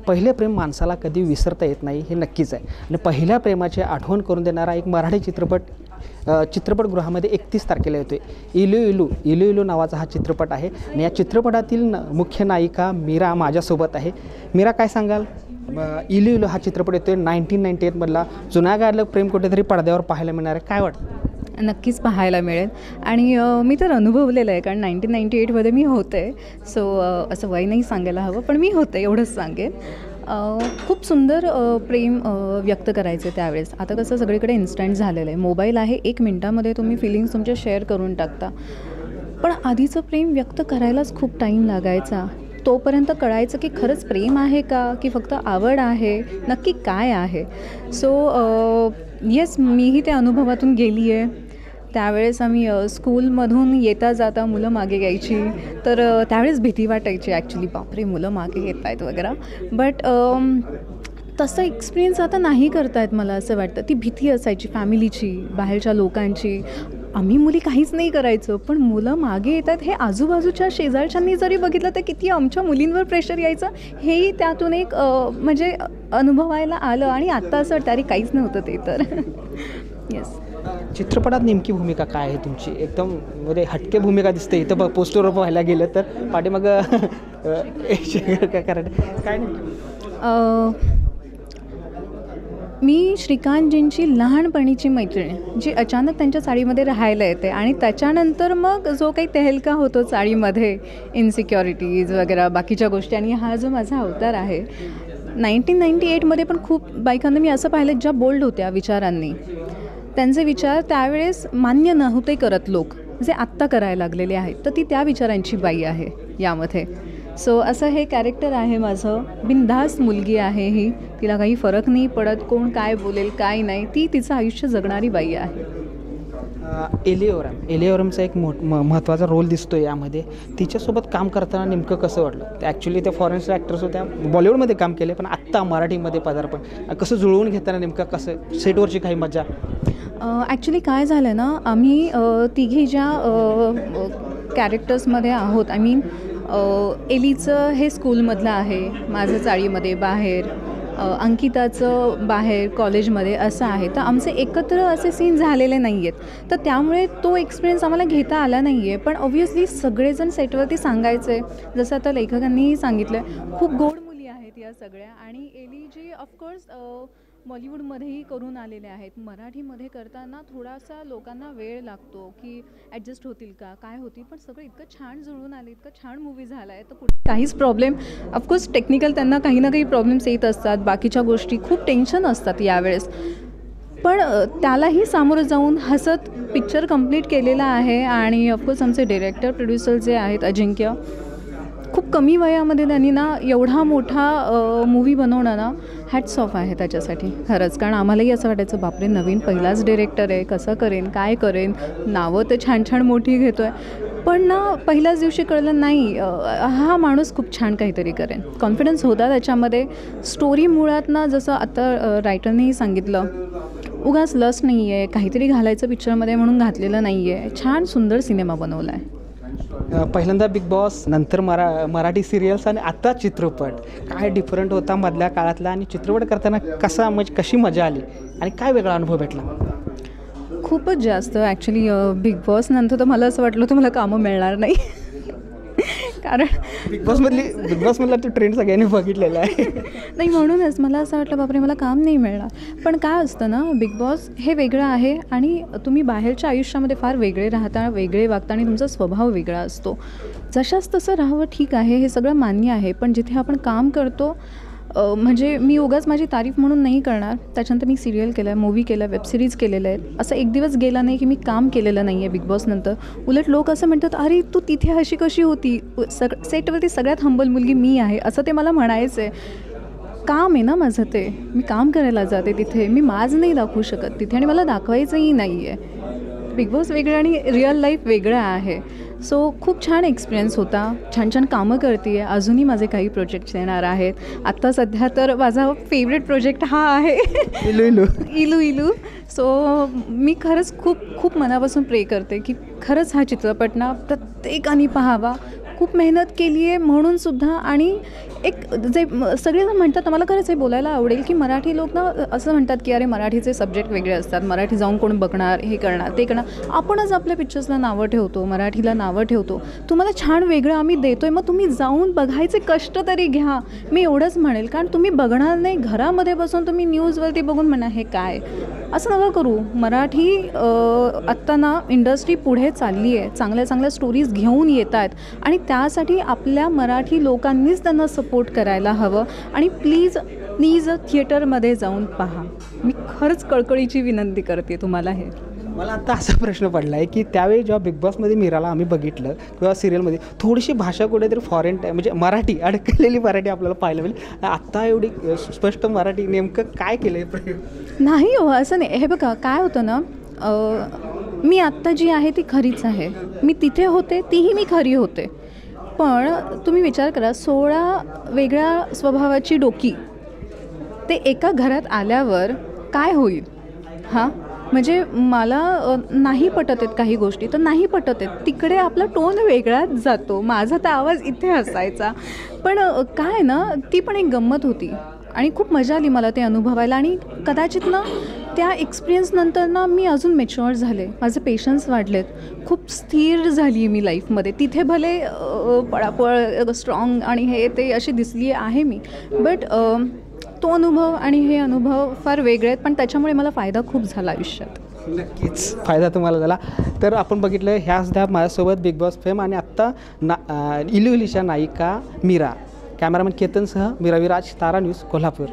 पहिलं प्रेम माणसाला कधी विसरता येत नाही हे नक्कीच आहे. आणि पहिल्या प्रेमाची आठवण करून देणारा एक मराठी चित्रपटगृहामध्ये 31 तारखेला येतो आहे. इलू इलू इलू इलू नावाचा हा चित्रपट आहे. आणि या चित्रपटातील मुख्य नायिका मीरा माझ्यासोबत आहे. मीरा, काय सांगाल? इलू इलू हा चित्रपट येतो आहे 1998 मधला. जुन्या काळातलं प्रेम कुठेतरी पडद्यावर पाहायला मिळणार आहे, काय वाटतं? नक्कीच पाहायला मिळेल. आणि मी तर अनुभवलेलं आहे, कारण 1998मध्ये मी होते. सो असं वय नाही सांगायला हवं, पण मी होते एवढंच सांगेन. खूप सुंदर प्रेम व्यक्त करायचे त्यावेळेस. आता कसं सगळीकडे इन्स्टंट झालेलं आहे, मोबाईल आहे, 1 मिनटामध्ये तुम्ही फिलिंग्स तुमच्या शेअर करून टाकता. पण आधीचं प्रेम व्यक्त करायलाच खूप टाईम लागायचा. तोपर्यंत कळायचं की खरंच प्रेम आहे का, की फक्त आवड आहे, नक्की काय आहे. सो येस, मीही त्या अनुभवातून गेली आहे. त्यावेळेस आम्ही स्कूलमधून येता जाता मुलं मागे यायची, तर त्यावेळेस भीती वाटायची ॲक्च्युली, बापरे मुलं मागे येत आहेत वगैरे. बट तसं एक्सपिरियन्स आता नाही करतायत मला असं वाटतं. ती भीती असायची फॅमिलीची, बाहेरच्या लोकांची. आम्ही मुली काहीच नाही करायचो, पण मुलं मागे येतात हे आजूबाजूच्या शेजारच्यांनी जरी बघितलं तर किती आमच्या मुलींवर प्रेशर यायचं, हेही त्यातून एक म्हणजे अनुभवायला आलं. आणि आत्ता असं वाटतं अरे काहीच नव्हतं ते तर. येस. चित्रपटात नेमकी भूमिका काय आहे तुमची? एकदम म्हणजे हटके भूमिका दिसते इथं पोस्टरवर पाहायला गेलं तर. पाठीमाग काय करायचं काय नाही. मी श्रीकांतजींची लहानपणीची मैत्रीण, जी अचानक त्यांच्या चाळीमध्ये राहायला येते. आणि त्याच्यानंतर मग जो काही तहलका होतो चाळीमध्ये, इन्सिक्युरिटीज वगैरे बाकीच्या गोष्टी, आणि हा जो माझा अवतार आहे 1998मध्ये पण खूप बायकांना मी असं पाहिलं ज्या बोल्ड होत्या विचारांनी. त्यांचे विचार त्यावेळेस मान्य नव्हते करत लोक, जे आत्ता करायला लागलेले आहेत. तर ती त्या विचारांची बाई आहे यामध्ये. सो असं हे कॅरेक्टर आहे माझं. बिनधास्त मुलगी आहे ही, तिला काही फरक नाही पडत कोण काय बोलेल काय नाही. ती तिचं आयुष्य जगणारी बाई आहे. एलिओरमचा एक महत्त्वाचा रोल दिसतो यामध्ये. तिच्यासोबत काम करताना नेमकं कसं वाटलं? ते ॲक्च्युली त्या फॉरेन ॲक्टर्स होत्या, बॉलिवूडमध्ये काम केले, पण आत्ता मराठीमध्ये पदार्पण कसं जुळवून घेताना नेमकं कसं, सेटवरची काही मजा? ॲक्च्युली काय झालं ना, आम्ही तिघी ज्या कॅरेक्टर्समध्ये आहोत, आय मीन एलीचं हे स्कूलमधलं आहे, माझं चाळीमध्ये बाहेर, अंकिताचं बाहेर कॉलेजमध्ये असं आहे. तर आमचे एकत्र असे सीन झालेले नाही आहेत. तर त्यामुळे तो एक्सपिरियन्स आम्हाला घेता आला नाही आहे. पण ऑब्व्हियसली सगळेजण सेटवरती सांगायचे, जसं आता लेखकांनीही सांगितलं, खूप गोड मुली आहेत या सगळ्या. आणि एली जी ऑफकोर्स बॉलिवूडमध्येही करून आलेले आहेत, मराठीमध्ये करताना थोडासा लोकांना वेळ लागतो की ॲडजस्ट होतील का, काय होतील. पण सगळं इतकं छान जुळून आलं, इतकं छान मूवी झाला आहे. तर पुढे काहीच प्रॉब्लेम, ऑफकोर्स टेक्निकल त्यांना काही ना काही प्रॉब्लेम्स येत असतात, बाकीच्या गोष्टी खूप टेन्शन असतात यावेळेस. पण त्यालाही सामोरं जाऊन हसत पिक्चर कंप्लीट केलेला आहे. आणि ऑफकोर्स आमचे डिरेक्टर प्रोड्युसर जे आहेत अजिंक्य, खूप कमी वयामध्ये त्यांनी ना एवढा मोठा मूवी बनवणं ना, हॅट्स ऑफ आहे त्याच्यासाठी खरंच. कारण आम्हालाही असं वाटायचं बापरे नवीन पहिलाच डिरेक्टर आहे, कसं करेन काय करेन, नावं तर छान छान मोठी घेतो आहे. पण ना पहिल्याच दिवशी कळलं नाही, हा माणूस खूप छान काहीतरी करेन. कॉन्फिडन्स होता त्याच्यामध्ये. स्टोरी मुळात ना, जसं आता रायटरनेही सांगितलं, उगाच लस नाही आहे, काहीतरी घालायचं पिक्चरमध्ये म्हणून घातलेलं नाही आहे. छान सुंदर सिनेमा बनवला आहे. पहिल्यांदा बिग बॉस, नंतर मराठी सिरियल्स आणि आता चित्रपट, काय डिफरंट होता मधल्या काळातला? आणि चित्रपट करताना कशी मजा आली आणि काय वेगळा अनुभव भेटला? खूपच जास्त ॲक्च्युली. बिग बॉस नंतर तर मला असं वाटलं होतं मला कामं मिळणार नाही. कारण बिग बॉसमधला तो ट्रेंड सगळ्यांनी बघितलेला आहे. नाही, म्हणूनच मला असं वाटलं बापरे मला काम नाही मिळणार. पण काय असतं ना, बिग बॉस हे वेगळं आहे आणि तुम्ही बाहेरच्या आयुष्यामध्ये फार वेगळे राहता, वेगळे वागता आणि तुमचा स्वभाव वेगळा असतो. जशाच तसं राहावं ठीक आहे, हे सगळं मान्य आहे. पण जिथे आपण काम करतो, म्हणजे मी उगाच माझी तारीफ म्हणून नाही करणार. त्याच्यानंतर मी सिरियल केलं आहे, मूवी केलं आहे, वेबसिरीज केलेलं आहे. असं एक दिवस गेला नाही की मी काम केलेलं नाही आहे बिग बॉसनंतर. उलट लोक असं म्हणतात, अरे तू तिथे अशी कशी होती, सेटवरती सगळ्यात हंबल मुलगी मी आहे, असं ते मला म्हणायचं आहे. काम आहे ना माझं, ते मी काम करायला जाते तिथे, मी माज नाही दाखवू शकत तिथे आणि मला दाखवायचंही नाही आहे. बिग बॉस वेगळं आणि रिअल लाईफ वेगळं आहे. सो खूप छान एक्सपिरियन्स होता. छान छान कामं करते आहे. अजूनही माझे काही प्रोजेक्ट्स येणार आहेत. आत्ता सध्या तर माझा फेवरेट प्रोजेक्ट हा आहे इलू इलू. सो मी खरंच खूप खूप मनापासून प्रे करते की खरंच हा चित्रपट ना प्रत्येकाने पाहावा. खूप मेहनत केली आहे म्हणूनसुद्धा. आणि एक जे सगळेजण म्हणतात, मला खरंच हे बोलायला आवडेल की मराठी लोक ना असं म्हणतात की अरे मराठीचे सब्जेक्ट वेगळे असतात, मराठी जाऊन कोण बघणार, हे करणार ते करणार. आपणच आपल्या पिक्चर्सला नावं ठेवतो, मराठीला नावं ठेवतो. तुम्हाला छान वेगळं आम्ही देतो आहे, मग तुम्ही जाऊन बघायचे कष्ट तरी घ्या. मी एवढंच म्हणेल, कारण तुम्ही बघणार नाही, घरामध्ये बसून तुम्ही न्यूजवरती बघून म्हणा हे काय, असं नका करू. मराठी आत्ता ना इंडस्ट्री पुढे चालली आहे, चांगल्या चांगल्या स्टोरीज घेऊन येत आहेत आणि त्यासाठी आपल्या मराठी लोकांनीच त्यांना सपोर्ट करायला हवं. आणि प्लीज थिएटरमध्ये जाऊन पहा. मी खरंच कळकळीची विनंती करते तुम्हाला. हे मला आता असा प्रश्न पडला आहे की त्यावेळी जेव्हा बिग बॉसमध्ये मीराला आम्ही बघितलं किंवा सिरियलमध्ये थोडीशी भाषा कुठेतरी फॉरेन म्हणजे मराठी अडकलेली मराठी आपल्याला पाहायला मिळेल. आत्ता एवढी स्पष्ट मराठी नेमकं काय केलं आहे प्रयोग? नाही हो, असं नाही. हे बघा काय होतं ना, मी आत्ता जी आहे ती खरीच आहे. मी तिथे होते तीही मी खरी होते. पण तुम्ही विचार करा, 16 वेगळ्या स्वभावाची डोकी ते एका घरात आल्यावर काय होईल? हां, म्हणजे मला नाही पटत आहेत काही गोष्टी, तर नाही पटत आहेत. तिकडे आपला टोन वेगळाच जातो. माझा तर आवाज इथे असायचा. पण काय ना, ती पण एक गंमत होती आणि खूप मजा आली मला ते अनुभवायला. आणि कदाचित ना त्या एक्सपिरियन्सनंतर ना मी अजून मॅच्युअर झाले, माझे पेशन्स वाढलेत, खूप स्थिर झाली मी लाईफमध्ये. तिथे भले पळापळ स्ट्रॉंग आणि हे ते अशी दिसली आहे मी, बट तो अनुभव आणि हे अनुभव फार वेगळे आहेत. पण त्याच्यामुळे मला फायदा खूप झाला आयुष्यात. नक्कीच फायदा तुम्हाला झाला. तर आपण बघितलं ह्या सुद्धा माझ्यासोबत बिग बॉस फेम आणि आत्ता इलू इलीच्या नायिका मीरा. कॅमेरामॅन केतनसह मीरा विराज, तारा न्यूज, कोल्हापूर.